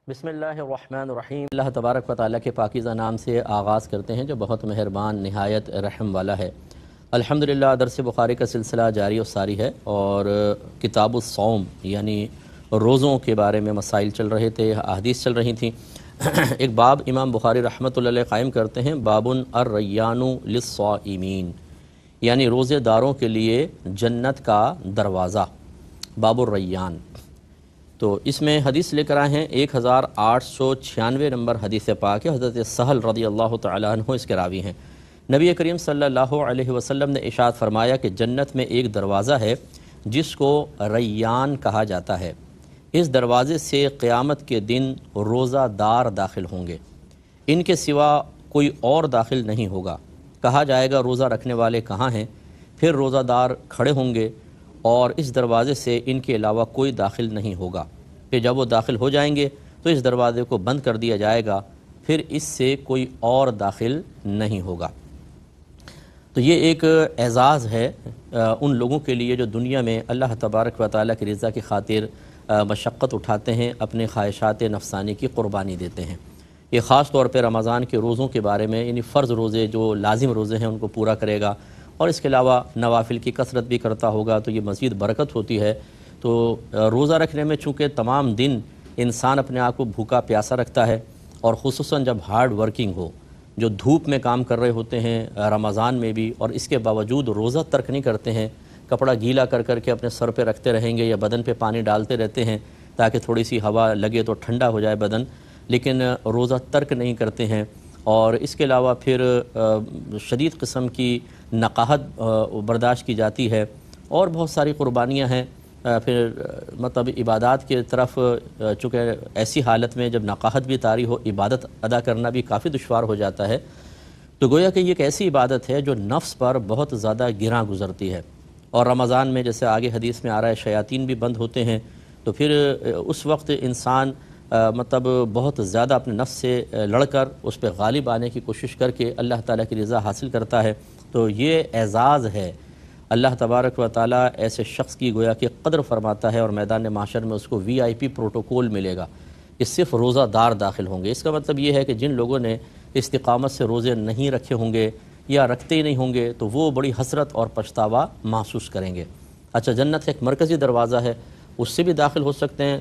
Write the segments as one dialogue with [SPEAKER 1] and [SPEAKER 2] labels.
[SPEAKER 1] بسم اللہ الرحمن الرحیم۔ اللہ تبارک و تعالیٰ کے پاکیزہ نام سے آغاز کرتے ہیں جو بہت مہربان نہایت رحم والا ہے۔ الحمدللہ درس بخاری کا سلسلہ جاری و ساری ہے اور کتاب الصوم یعنی روزوں کے بارے میں مسائل چل رہے تھے، احادیث چل رہی تھیں۔ ایک باب امام بخاری رحمۃ اللہ علیہ قائم کرتے ہیں، باب الریان للصائمین، یعنی روزے داروں کے لیے جنت کا دروازہ، باب الریان۔ تو اس میں حدیث لے کر آئے ہیں 1896 نمبر حدیث پاک ہے، حضرت سہل رضی اللہ تعالیٰ عنہ اس کے راوی ہیں۔ نبی کریم صلی اللہ علیہ وسلم نے ارشاد فرمایا کہ جنت میں ایک دروازہ ہے جس کو ریان کہا جاتا ہے، اس دروازے سے قیامت کے دن روزہ دار داخل ہوں گے، ان کے سوا کوئی اور داخل نہیں ہوگا۔ کہا جائے گا روزہ رکھنے والے کہاں ہیں؟ پھر روزہ دار کھڑے ہوں گے اور اس دروازے سے ان کے علاوہ کوئی داخل نہیں ہوگا۔ پھر جب وہ داخل ہو جائیں گے تو اس دروازے کو بند کر دیا جائے گا، پھر اس سے کوئی اور داخل نہیں ہوگا۔ تو یہ ایک اعزاز ہے ان لوگوں کے لیے جو دنیا میں اللہ تبارک و تعالیٰ کی رضا کی خاطر مشقت اٹھاتے ہیں، اپنے خواہشات نفسانی کی قربانی دیتے ہیں۔ یہ خاص طور پہ رمضان کے روزوں کے بارے میں، یعنی فرض روزے جو لازم روزے ہیں ان کو پورا کرے گا اور اس کے علاوہ نوافل کی کثرت بھی کرتا ہوگا تو یہ مزید برکت ہوتی ہے۔ تو روزہ رکھنے میں چونکہ تمام دن انسان اپنے آپ کو بھوکا پیاسا رکھتا ہے، اور خصوصاً جب ہارڈ ورکنگ ہو، جو دھوپ میں کام کر رہے ہوتے ہیں رمضان میں بھی، اور اس کے باوجود روزہ ترک نہیں کرتے ہیں، کپڑا گیلا کر کر کے اپنے سر پہ رکھتے رہیں گے یا بدن پہ پانی ڈالتے رہتے ہیں تاکہ تھوڑی سی ہوا لگے تو ٹھنڈا ہو جائے بدن، لیکن روزہ ترک نہیں کرتے ہیں، اور اس کے علاوہ پھر شدید قسم کی نقاہت برداشت کی جاتی ہے، اور بہت ساری قربانیاں ہیں۔ پھر مطلب عبادات کے طرف چونکہ ایسی حالت میں جب نقاہت بھی طاری ہو، عبادت ادا کرنا بھی کافی دشوار ہو جاتا ہے۔ تو گویا کہ یہ ایک ایسی عبادت ہے جو نفس پر بہت زیادہ گراں گزرتی ہے، اور رمضان میں جیسے آگے حدیث میں آ رہا ہے شیاطین بھی بند ہوتے ہیں، تو پھر اس وقت انسان مطلب بہت زیادہ اپنے نفس سے لڑ کر اس پہ غالب آنے کی کوشش کر کے اللہ تعالیٰ کی رضا حاصل کرتا ہے۔ تو یہ اعزاز ہے، اللہ تبارک و تعالیٰ ایسے شخص کی گویا کہ قدر فرماتا ہے، اور میدان معاشر میں اس کو VIP پروٹوکول ملے گا کہ صرف روزہ دار داخل ہوں گے۔ اس کا مطلب یہ ہے کہ جن لوگوں نے استقامت سے روزے نہیں رکھے ہوں گے یا رکھتے ہی نہیں ہوں گے تو وہ بڑی حسرت اور پچھتاوا محسوس کریں گے۔ اچھا، جنت ایک مرکزی دروازہ ہے، اس سے بھی داخل ہو سکتے ہیں۔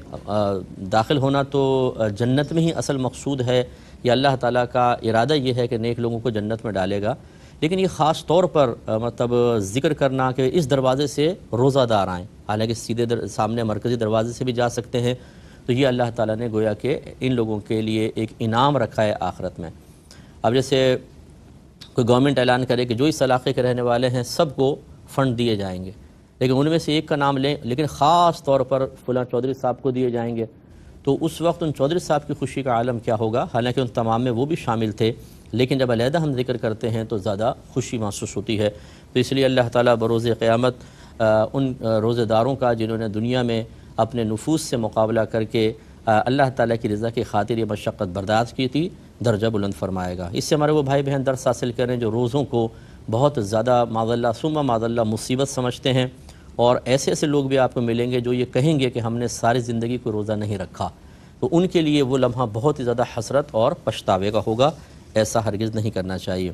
[SPEAKER 1] داخل ہونا تو جنت میں ہی اصل مقصود ہے، یا اللہ تعالیٰ کا ارادہ یہ ہے کہ نیک لوگوں کو جنت میں ڈالے گا، لیکن یہ خاص طور پر مطلب ذکر کرنا کہ اس دروازے سے روزہ دار آئیں، حالانکہ سیدھے سامنے مرکزی دروازے سے بھی جا سکتے ہیں، تو یہ اللہ تعالیٰ نے گویا کہ ان لوگوں کے لیے ایک انعام رکھا ہے آخرت میں۔ اب جیسے کوئی گورنمنٹ اعلان کرے کہ جو اس علاقے کے رہنے والے ہیں سب کو فنڈ دیے جائیں گے، لیکن ان میں سے ایک کا نام لیں، لیکن خاص طور پر فلاں چودھری صاحب کو دیے جائیں گے، تو اس وقت ان چودھری صاحب کی خوشی کا عالم کیا ہوگا؟ حالانکہ ان تمام میں وہ بھی شامل تھے، لیکن جب علیحدہ ہم ذکر کرتے ہیں تو زیادہ خوشی محسوس ہوتی ہے۔ تو اس لیے اللہ تعالیٰ بروز قیامت ان روزے داروں کا جنہوں نے دنیا میں اپنے نفوس سے مقابلہ کر کے اللہ تعالیٰ کی رضا کی خاطر یہ مشقت برداشت کی تھی، درجہ بلند فرمائے گا۔ اس سے ہمارے وہ بھائی بہن درس حاصل کریں جو روزوں کو بہت زیادہ معاذ اللہ ثم معاذ اللہ مصیبت سمجھتے ہیں، اور ایسے ایسے لوگ بھی آپ کو ملیں گے جو یہ کہیں گے کہ ہم نے ساری زندگی کو روزہ نہیں رکھا، تو ان کے لیے وہ لمحہ بہت ہی زیادہ حسرت اور پچھتاوے کا ہوگا، ایسا ہرگز نہیں کرنا چاہیے۔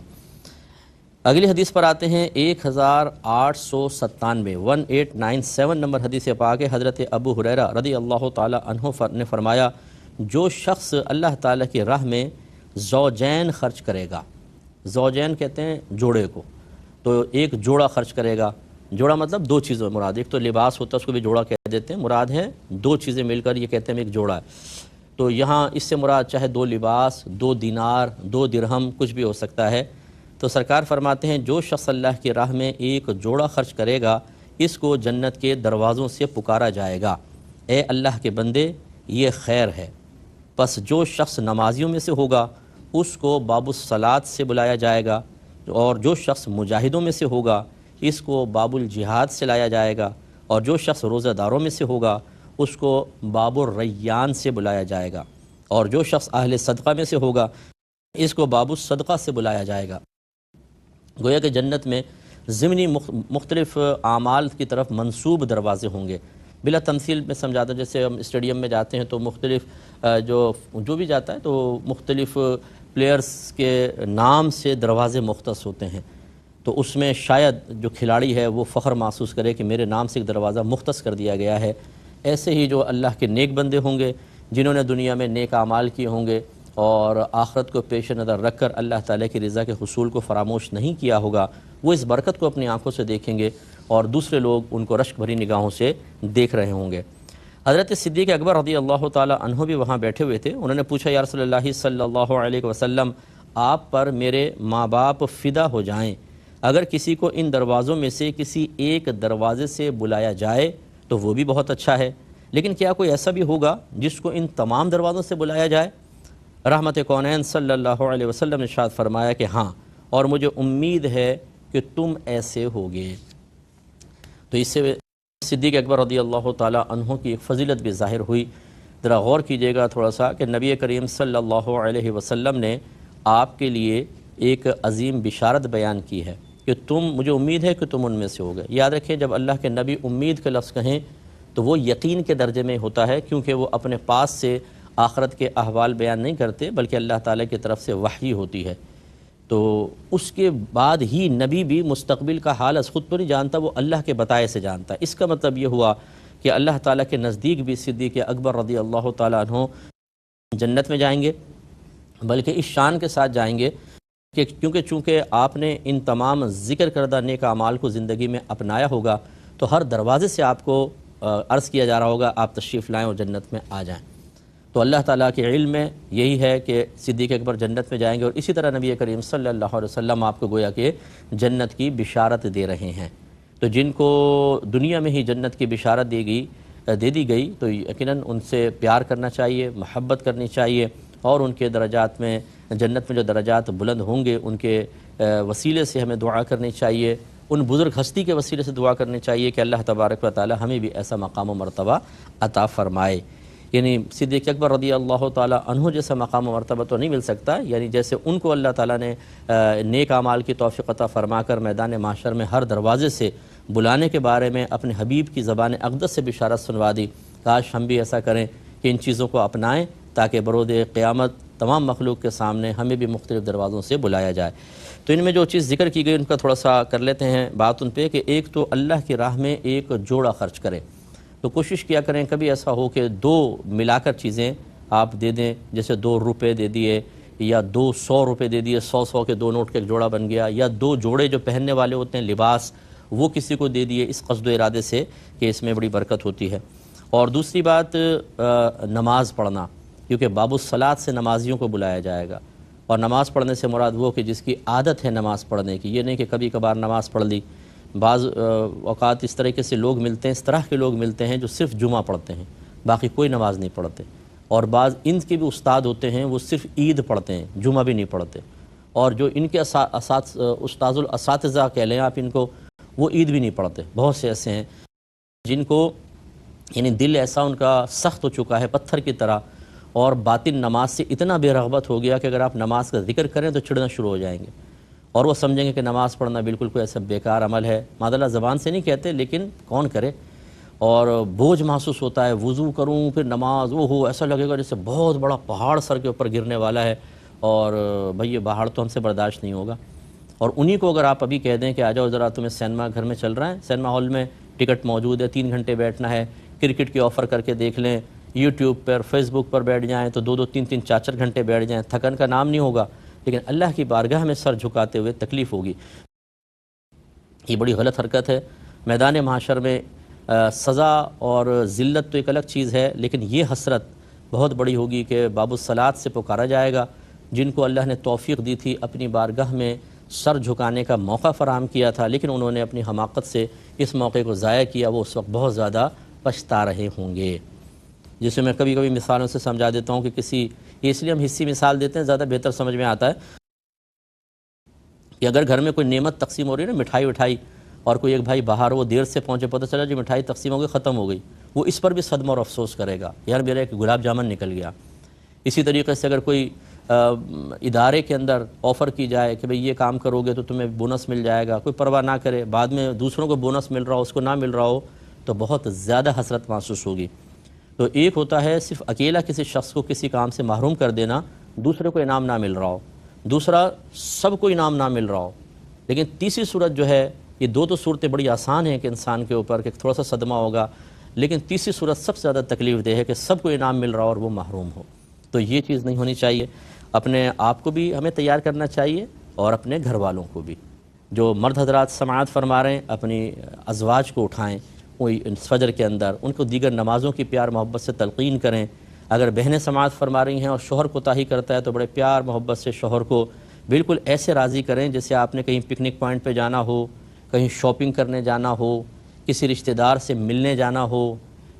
[SPEAKER 1] اگلی حدیث پر آتے ہیں 1897 1897 نمبر حدیث پاک ہے، حضرت ابو ہریرہ رضی اللہ تعالی عنہ نے فرمایا، جو شخص اللہ تعالیٰ کی راہ میں زوجین خرچ کرے گا، زوجین کہتے ہیں جوڑے کو، تو ایک جوڑا خرچ کرے گا، جوڑا مطلب دو چیزیں مراد، ایک تو لباس ہوتا ہے اس کو بھی جوڑا کہہ دیتے ہیں، مراد ہے دو چیزیں مل کر یہ کہتے ہیں ایک جوڑا ہے، تو یہاں اس سے مراد چاہے دو لباس، دو دینار، دو درہم، کچھ بھی ہو سکتا ہے۔ تو سرکار فرماتے ہیں جو شخص اللہ کی راہ میں ایک جوڑا خرچ کرے گا اس کو جنت کے دروازوں سے پکارا جائے گا، اے اللہ کے بندے یہ خیر ہے۔ پس جو شخص نمازیوں میں سے ہوگا اس کو باب الصلاۃ سے بلایا جائے گا، اور جو شخص مجاہدوں میں سے ہوگا اس کو باب الجہاد سے لایا جائے گا، اور جو شخص روزہ داروں میں سے ہوگا اس کو باب الریان سے بلایا جائے گا، اور جو شخص اہل صدقہ میں سے ہوگا اس کو باب الصدقہ سے بلایا جائے گا۔ گویا کہ جنت میں ضمنی مختلف اعمال کی طرف منسوب دروازے ہوں گے، بلا تمثیل میں سمجھاتا ہوں، جیسے ہم اسٹیڈیم میں جاتے ہیں تو مختلف جو بھی جاتا ہے تو مختلف پلیئرز کے نام سے دروازے مختص ہوتے ہیں، تو اس میں شاید جو کھلاڑی ہے وہ فخر محسوس کرے کہ میرے نام سے ایک دروازہ مختص کر دیا گیا ہے۔ ایسے ہی جو اللہ کے نیک بندے ہوں گے جنہوں نے دنیا میں نیک اعمال کیے ہوں گے اور آخرت کو پیش نظر رکھ کر اللہ تعالیٰ کی رضا کے حصول کو فراموش نہیں کیا ہوگا، وہ اس برکت کو اپنی آنکھوں سے دیکھیں گے اور دوسرے لوگ ان کو رشک بھری نگاہوں سے دیکھ رہے ہوں گے۔ حضرت صدیق اکبر رضی اللہ تعالیٰ عنہ بھی وہاں بیٹھے ہوئے تھے۔ انہوں نے پوچھا یا رسول اللہ صلی اللہ علیہ وسلم، آپ پر میرے ماں باپ فدا ہو جائیں، اگر کسی کو ان دروازوں میں سے کسی ایک دروازے سے بلایا جائے تو وہ بھی بہت اچھا ہے، لیکن کیا کوئی ایسا بھی ہوگا جس کو ان تمام دروازوں سے بلایا جائے؟ رحمت کونین صلی اللہ علیہ وسلم نے ارشاد فرمایا کہ ہاں، اور مجھے امید ہے کہ تم ایسے ہوگے۔ تو اس سے صدیق اکبر رضی اللہ تعالیٰ عنہ کی ایک فضیلت بھی ظاہر ہوئی۔ ذرا غور کیجئے گا تھوڑا سا کہ نبی کریم صلی اللہ علیہ وسلم نے آپ کے لیے ایک عظیم بشارت بیان کی ہے کہ مجھے امید ہے کہ تم ان میں سے ہوگے۔ یاد رکھیں جب اللہ کے نبی امید کا لفظ کہیں تو وہ یقین کے درجے میں ہوتا ہے، کیونکہ وہ اپنے پاس سے آخرت کے احوال بیان نہیں کرتے بلکہ اللہ تعالیٰ کی طرف سے وحی ہوتی ہے۔ تو اس کے بعد ہی نبی بھی مستقبل کا حال از خود تو نہیں جانتا، وہ اللہ کے بتائے سے جانتا ہے۔ اس کا مطلب یہ ہوا کہ اللہ تعالیٰ کے نزدیک بھی صدیق اکبر رضی اللہ تعالیٰ عنہ جنت میں جائیں گے، بلکہ اس شان کے ساتھ جائیں گے کہ چونکہ آپ نے ان تمام ذکر کردہ نیک اعمال کو زندگی میں اپنایا ہوگا تو ہر دروازے سے آپ کو عرض کیا جا رہا ہوگا آپ تشریف لائیں اور جنت میں آ جائیں۔ تو اللہ تعالیٰ کے علم میں یہی ہے کہ صدیق اکبر جنت میں جائیں گے، اور اسی طرح نبی کریم صلی اللہ علیہ وسلم آپ کو گویا کہ جنت کی بشارت دے رہے ہیں۔ تو جن کو دنیا میں ہی جنت کی بشارت دے دی گئی تو یقیناً ان سے پیار کرنا چاہیے، محبت کرنی چاہیے، اور ان کے درجات میں جنت میں جو درجات بلند ہوں گے ان کے وسیلے سے ہمیں دعا کرنی چاہیے، ان بزرگ ہستی کے وسیلے سے دعا کرنی چاہیے کہ اللہ تبارک و تعالی ہمیں بھی ایسا مقام و مرتبہ عطا فرمائے۔ یعنی صدیق اکبر رضی اللہ تعالی عنہ جیسا مقام و مرتبہ تو نہیں مل سکتا، یعنی جیسے ان کو اللہ تعالیٰ نے نیک اعمال کی توفیق عطا فرما کر میدان محشر میں ہر دروازے سے بلانے کے بارے میں اپنے حبیب کی زبان اقدس سے بشارت سنوا دی، کاش ہم بھی ایسا کریں کہ ان چیزوں کو اپنائیں تاکہ برود قیامت تمام مخلوق کے سامنے ہمیں بھی مختلف دروازوں سے بلایا جائے۔ تو ان میں جو چیز ذکر کی گئی ان کا تھوڑا سا کر لیتے ہیں بات ان پہ، کہ ایک تو اللہ کی راہ میں ایک جوڑا خرچ کریں، تو کوشش کیا کریں کبھی ایسا ہو کہ دو ملا کر چیزیں آپ دے دیں، جیسے 2 روپے دے دیے یا 200 روپے دے دیے، 100 کے 2 نوٹ کا ایک جوڑا بن گیا، یا 2 جوڑے جو پہننے والے ہوتے ہیں لباس وہ کسی کو دے دیے، اس قصد و ارادے سے کہ اس میں بڑی برکت ہوتی ہے۔ اور دوسری بات نماز پڑھنا، کیونکہ باب الصلاۃ سے نمازیوں کو بلایا جائے گا، اور نماز پڑھنے سے مراد وہ کہ جس کی عادت ہے نماز پڑھنے کی، یہ نہیں کہ کبھی کبھار نماز پڑھ لی۔ بعض اوقات اس طریقے سے لوگ ملتے ہیں، اس طرح کے لوگ ملتے ہیں جو صرف جمعہ پڑھتے ہیں، باقی کوئی نماز نہیں پڑھتے، اور بعض ان کے بھی استاد ہوتے ہیں وہ صرف عید پڑھتے ہیں، جمعہ بھی نہیں پڑھتے، اور جو ان کے استاذ الاساتذہ کہہ لیں آپ ان کو، وہ عید بھی نہیں پڑھتے۔ بہت سے ایسے ہیں جن کو یعنی دل ایسا ان کا سخت ہو چکا ہے پتھر کی طرح، اور باطن نماز سے اتنا بے رغبت ہو گیا کہ اگر آپ نماز کا ذکر کریں تو چڑھنا شروع ہو جائیں گے، اور وہ سمجھیں گے کہ نماز پڑھنا بالکل کوئی ایسا بیکار عمل ہے۔ معذاللہ زبان سے نہیں کہتے لیکن کون کرے، اور بوجھ محسوس ہوتا ہے، وضو کروں پھر نماز، وہ ہو ایسا لگے گا جیسے بہت بڑا پہاڑ سر کے اوپر گرنے والا ہے، اور بھئی یہ پہاڑ تو ہم سے برداشت نہیں ہوگا۔ اور انہی کو اگر آپ ابھی کہہ دیں کہ آ جاؤ ذرا تمہیں سینما گھر میں چل رہا ہے، سینما ہال میں ٹکٹ موجود ہے، 3 گھنٹے بیٹھنا ہے، کرکٹ کی آفر کر کے دیکھ لیں، یوٹیوب پر فیس بک پر بیٹھ جائیں تو 2 3 4 گھنٹے بیٹھ جائیں، تھکن کا نام نہیں ہوگا، لیکن اللہ کی بارگاہ میں سر جھکاتے ہوئے تکلیف ہوگی۔ یہ بڑی غلط حرکت ہے۔ میدان محشر میں سزا اور ذلت تو ایک الگ چیز ہے، لیکن یہ حسرت بہت بڑی ہوگی کہ باب الصلاۃ سے پکارا جائے گا، جن کو اللہ نے توفیق دی تھی اپنی بارگاہ میں سر جھکانے کا موقع فراہم کیا تھا، لیکن انہوں نے اپنی حماقت سے اس موقع کو ضائع کیا، وہ اس وقت بہت زیادہ پچھتا رہے ہوں گے۔ جسے میں کبھی کبھی مثالوں سے سمجھا دیتا ہوں کہ اس لیے ہم حصی مثال دیتے ہیں، زیادہ بہتر سمجھ میں آتا ہے کہ اگر گھر میں کوئی نعمت تقسیم ہو رہی ہے نا، مٹھائی اور کوئی ایک بھائی باہر وہ دیر سے پہنچے، پتہ چلا جو مٹھائی تقسیم ہو گئی ختم ہو گئی، وہ اس پر بھی صدمہ اور افسوس کرے گا، یار میرا ایک گلاب جامن نکل گیا۔ اسی طریقے سے اگر کوئی ادارے کے اندر آفر کی جائے کہ بھئی یہ کام کرو گے تو تمہیں بونس مل جائے گا، کوئی پرواہ نہ کرے، بعد میں دوسروں کو بونس مل رہا ہو اس کو نہ مل رہا ہو، تو بہت زیادہ حسرت محسوس ہوگی۔ تو ایک ہوتا ہے صرف اکیلا کسی شخص کو کسی کام سے محروم کر دینا، دوسرے کو انعام نہ مل رہا ہو، دوسرا سب کو انعام نہ مل رہا ہو، لیکن تیسری صورت جو ہے، یہ دو صورتیں بڑی آسان ہیں کہ انسان کے اوپر کہ تھوڑا سا صدمہ ہوگا، لیکن تیسری صورت سب سے زیادہ تکلیف دہ ہے کہ سب کو انعام مل رہا ہو اور وہ محروم ہو۔ تو یہ چیز نہیں ہونی چاہیے۔ اپنے آپ کو بھی ہمیں تیار کرنا چاہیے اور اپنے گھر والوں کو بھی۔ جو مرد حضرات سماعت فرما رہے ہیں، اپنی ازواج کو اٹھائیں وہی فجر کے اندر، ان کو دیگر نمازوں کی پیار محبت سے تلقین کریں۔ اگر بہنیں سماعت فرما رہی ہیں اور شوہر کوتاہی کرتا ہے تو بڑے پیار محبت سے شوہر کو بالکل ایسے راضی کریں جیسے آپ نے کہیں پکنک پوائنٹ پہ جانا ہو، کہیں شاپنگ کرنے جانا ہو، کسی رشتہ دار سے ملنے جانا ہو،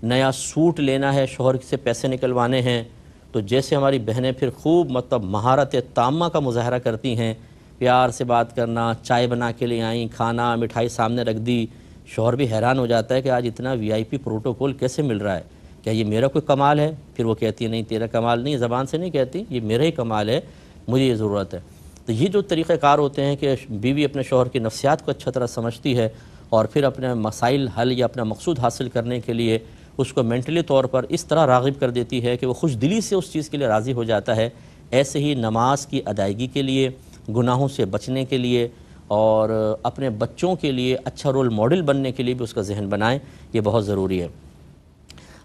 [SPEAKER 1] نیا سوٹ لینا ہے، شوہر سے پیسے نکلوانے ہیں، تو جیسے ہماری بہنیں پھر خوب مہارت تامہ کا مظاہرہ کرتی ہیں، پیار سے بات کرنا، چائے بنا کے لے آئیں، کھانا مٹھائی سامنے رکھ دی، شوہر بھی حیران ہو جاتا ہے کہ آج اتنا وی آئی پی پروٹوکول کیسے مل رہا ہے، کیا یہ میرا کوئی کمال ہے؟ پھر وہ کہتی ہے نہیں تیرا کمال نہیں، زبان سے نہیں کہتی، یہ میرا ہی کمال ہے، مجھے یہ ضرورت ہے۔ تو یہ جو طریقہ کار ہوتے ہیں کہ بیوی اپنے شوہر کی نفسیات کو اچھا طرح سمجھتی ہے اور پھر اپنے مسائل حل یا اپنا مقصود حاصل کرنے کے لیے اس کو مینٹلی طور پر اس طرح راغب کر دیتی ہے کہ وہ خوش دلی سے اس چیز کے لیے راضی ہو جاتا ہے۔ ایسے ہی نماز کی ادائیگی کے لیے، گناہوں سے بچنے کے لیے اور اپنے بچوں کے لیے اچھا رول ماڈل بننے کے لیے بھی اس کا ذہن بنائیں، یہ بہت ضروری ہے۔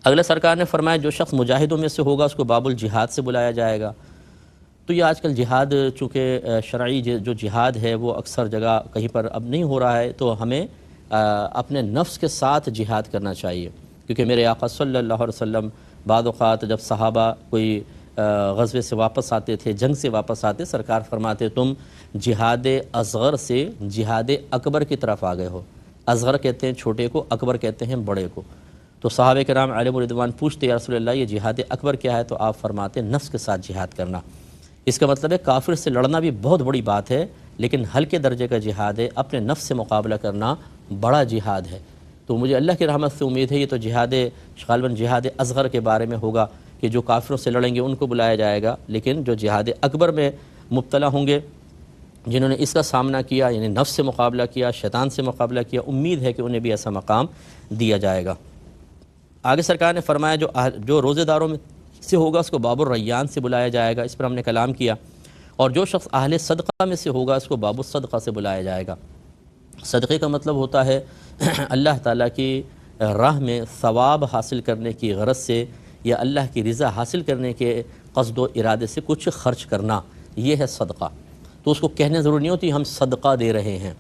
[SPEAKER 1] اگلے سرکار نے فرمایا جو شخص مجاہدوں میں سے ہوگا اس کو باب الجہاد سے بلایا جائے گا۔ تو یہ آج کل جہاد چونکہ شرعی جو جہاد ہے وہ اکثر جگہ کہیں پر اب نہیں ہو رہا ہے، تو ہمیں اپنے نفس کے ساتھ جہاد کرنا چاہیے، کیونکہ میرے آقا صلی اللہ علیہ وسلم بعض اوقات جب صحابہ کوئی غزوے سے واپس آتے تھے، جنگ سے واپس آتے، سرکار فرماتے تم جہاد اصغر سے جہاد اکبر کی طرف آ گئے ہو۔ اصغر کہتے ہیں چھوٹے کو، اکبر کہتے ہیں بڑے کو۔ تو صحابہ کرام علیہم الرضوان پوچھتے یا رسول اللہ یہ جہاد اکبر کیا ہے؟ تو آپ فرماتے نفس کے ساتھ جہاد کرنا۔ اس کا مطلب ہے کافر سے لڑنا بھی بہت بڑی بات ہے، لیکن ہلکے درجے کا جہاد ہے، اپنے نفس سے مقابلہ کرنا بڑا جہاد ہے۔ تو مجھے اللہ کی رحمت سے امید ہے یہ تو جہاد غالباً جہاد اصغر کے بارے میں ہوگا کہ جو کافروں سے لڑیں گے ان کو بلایا جائے گا، لیکن جو جہاد اکبر میں مبتلا ہوں گے، جنہوں نے اس کا سامنا کیا، یعنی نفس سے مقابلہ کیا، شیطان سے مقابلہ کیا، امید ہے کہ انہیں بھی ایسا مقام دیا جائے گا۔ آگے سرکار نے فرمایا جو روزے داروں میں سے ہوگا اس کو باب الریان سے بلایا جائے گا، اس پر ہم نے کلام کیا۔ اور جو شخص اہل صدقہ میں سے ہوگا اس کو باب الصدقہ سے بلایا جائے گا۔ صدقے کا مطلب ہوتا ہے اللہ تعالیٰ کی راہ میں ثواب حاصل کرنے کی غرض سے یا اللہ کی رضا حاصل کرنے کے قصد و ارادے سے کچھ خرچ کرنا، یہ ہے صدقہ۔ تو اس کو کہنے ضروری نہیں ہوتی ہم صدقہ دے رہے ہیں،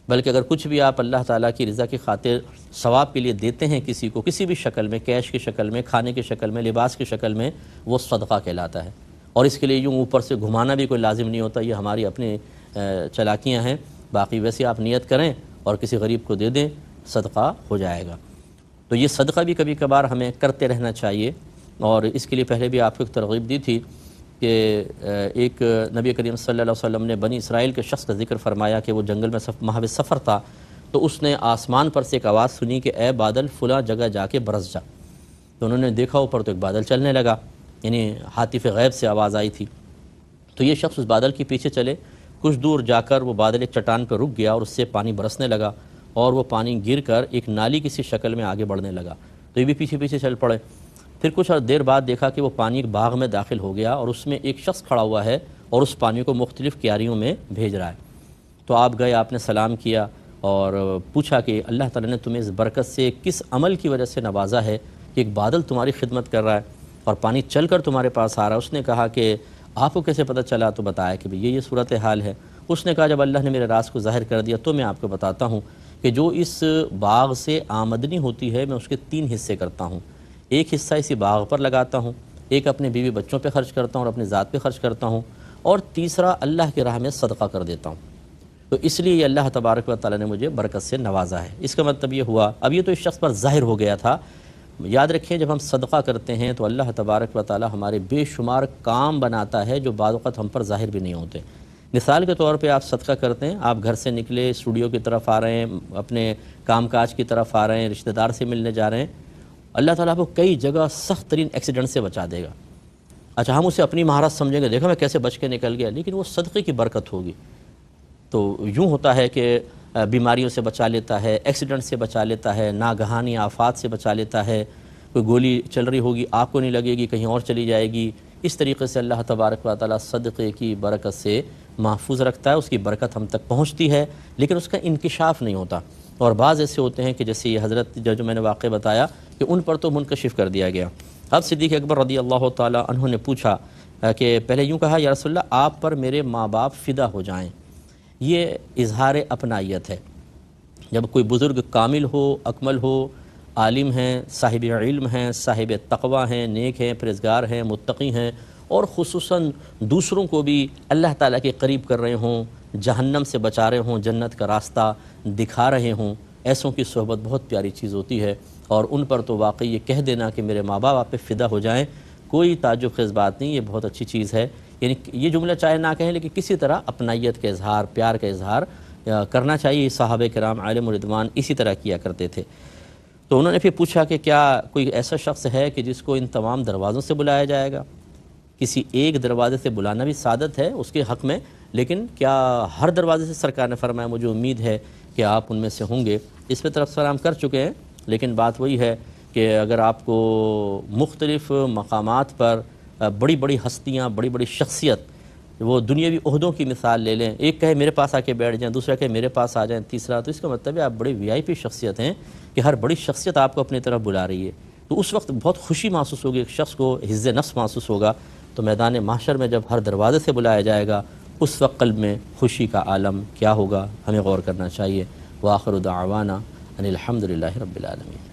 [SPEAKER 1] بلکہ اگر کچھ بھی آپ اللہ تعالیٰ کی رضا کی خاطر ثواب کے لیے دیتے ہیں کسی کو، کسی بھی شکل میں، کیش کی شکل میں، کھانے کی شکل میں، لباس کی شکل میں، وہ صدقہ کہلاتا ہے۔ اور اس کے لیے یوں اوپر سے گھمانا بھی کوئی لازم نہیں ہوتا، یہ ہماری اپنی چلاکیاں ہیں۔ باقی ویسے آپ نیت کریں اور کسی غریب کو دے دیں، صدقہ ہو جائے گا۔ تو یہ صدقہ بھی کبھی کبھار ہمیں کرتے رہنا چاہیے، اور اس کے لیے پہلے بھی آپ کو ایک ترغیب دی تھی کہ ایک نبی کریم صلی اللہ علیہ وسلم نے بنی اسرائیل کے شخص کا ذکر فرمایا کہ وہ جنگل میں محو سفر تھا، تو اس نے آسمان پر سے ایک آواز سنی کہ اے بادل فلاں جگہ جا کے برس جا۔ تو انہوں نے دیکھا اوپر تو ایک بادل چلنے لگا، یعنی حاطف غیب سے آواز آئی تھی۔ تو یہ شخص اس بادل کے پیچھے چلے، کچھ دور جا کر وہ بادل ایک چٹان پر رک گیا اور اس سے پانی برسنے لگا، اور وہ پانی گر کر ایک نالی کسی شکل میں آگے بڑھنے لگا۔ تو یہ بھی پیچھے پیچھے چل پڑے۔ پھر کچھ دیر بعد دیکھا کہ وہ پانی ایک باغ میں داخل ہو گیا اور اس میں ایک شخص کھڑا ہوا ہے اور اس پانی کو مختلف کیاریوں میں بھیج رہا ہے۔ تو آپ گئے، آپ نے سلام کیا اور پوچھا کہ اللہ تعالیٰ نے تمہیں اس برکت سے کس عمل کی وجہ سے نوازا ہے کہ ایک بادل تمہاری خدمت کر رہا ہے اور پانی چل کر تمہارے پاس آ رہا ہے؟ اس نے کہا کہ آپ کو کیسے پتہ چلا؟ تو بتایا کہ یہ صورتحال ہے۔ اس نے کہا جب اللہ نے میرے راز کو ظاہر کر دیا تو میں آپ کو بتاتا ہوں کہ جو اس باغ سے آمدنی ہوتی ہے میں اس کے 3 حصے کرتا ہوں۔ ایک حصہ اسی باغ پر لگاتا ہوں، ایک اپنے بیوی بچوں پہ خرچ کرتا ہوں اور اپنی ذات پہ خرچ کرتا ہوں، اور تیسرا اللہ کی راہ میں صدقہ کر دیتا ہوں۔ تو اس لیے یہ اللہ تبارک و تعالیٰ نے مجھے برکت سے نوازا ہے۔ اس کا مطلب یہ ہوا، اب یہ تو اس شخص پر ظاہر ہو گیا تھا۔ یاد رکھیں جب ہم صدقہ کرتے ہیں تو اللہ تبارک و تعالیٰ ہمارے بے شمار کام بناتا ہے جو بعض اوقات ہم پر ظاہر بھی نہیں ہوتے۔ مثال کے طور پہ آپ صدقہ کرتے ہیں، آپ گھر سے نکلے، اسٹوڈیو کی طرف آ رہے ہیں، اپنے کام کاج کی طرف آ رہے ہیں، رشتہ دار سے ملنے جا رہے ہیں، اللہ تعالیٰ آپ کو کئی جگہ سخت ترین ایکسیڈنٹ سے بچا دے گا۔ اچھا ہم اسے اپنی مہارت سمجھیں گے، دیکھو میں کیسے بچ کے نکل گیا، لیکن وہ صدقے کی برکت ہوگی۔ تو یوں ہوتا ہے کہ بیماریوں سے بچا لیتا ہے، ایکسیڈنٹ سے بچا لیتا ہے، ناگہانی آفات سے بچا لیتا ہے، کوئی گولی چل رہی ہوگی آپ کو نہیں لگے گی، کہیں اور چلی جائے گی، اس طریقے سے اللہ تبارک و تعالیٰ صدقے کی برکت سے محفوظ رکھتا ہے، اس کی برکت ہم تک پہنچتی ہے لیکن اس کا انکشاف نہیں ہوتا۔ اور بعض ایسے ہوتے ہیں کہ جیسے یہ حضرت جو میں نے واقعہ بتایا کہ ان پر تو منکشف کر دیا گیا۔ اب صدیق اکبر رضی اللہ تعالیٰ عنہ نے پوچھا کہ پہلے یوں کہا، یا رسول اللہ آپ پر میرے ماں باپ فدا ہو جائیں، یہ اظہار اپنائیت ہے۔ جب کوئی بزرگ کامل ہو، اکمل ہو، عالم ہیں، صاحب علم ہیں، صاحب تقوی ہیں، نیک ہیں، پرہیزگار ہیں، متقی ہیں، اور خصوصاً دوسروں کو بھی اللہ تعالیٰ کے قریب کر رہے ہوں، جہنم سے بچا رہے ہوں، جنت کا راستہ دکھا رہے ہوں، ایسوں کی صحبت بہت پیاری چیز ہوتی ہے۔ اور ان پر تو واقعی یہ کہہ دینا کہ میرے ماں باپ آپ پہ فدا ہو جائیں کوئی تعجب خیز بات نہیں، یہ بہت اچھی چیز ہے۔ یعنی یہ جملہ چاہے نہ کہیں لیکن کسی طرح اپنائیت کا اظہار، پیار کا اظہار کرنا چاہیے۔ صحابہ کرام علیہم الرضوان اسی طرح کیا کرتے تھے۔ تو انہوں نے پھر پوچھا کہ کیا کوئی ایسا شخص ہے کہ جس کو ان تمام دروازوں سے بلایا جائے گا؟ کسی ایک دروازے سے بلانا بھی سعادت ہے اس کے حق میں، لیکن کیا ہر دروازے سے؟ سرکار نے فرمایا مجھے امید ہے کہ آپ ان میں سے ہوں گے۔ اس پہ طرف سلام کر چکے ہیں، لیکن بات وہی ہے کہ اگر آپ کو مختلف مقامات پر بڑی بڑی ہستیاں، بڑی بڑی شخصیت، وہ دنیاوی عہدوں کی مثال لے لیں، ایک کہے میرے پاس آ کے بیٹھ جائیں، دوسرا کہے میرے پاس آ جائیں، تیسرا، تو اس کا مطلب ہے آپ بڑی وی آئی پی شخصیت ہیں کہ ہر بڑی شخصیت آپ کو اپنی طرف بلا رہی ہے، تو اس وقت بہت خوشی محسوس ہوگی، ایک شخص کو حظ نفس محسوس ہوگا۔ تو میدان محشر میں جب ہر دروازے سے بلایا جائے گا اس وقت قلب میں خوشی کا عالم کیا ہوگا، ہمیں غور کرنا چاہیے۔ وآخر دعوانا ان الحمد للہ رب العالمین۔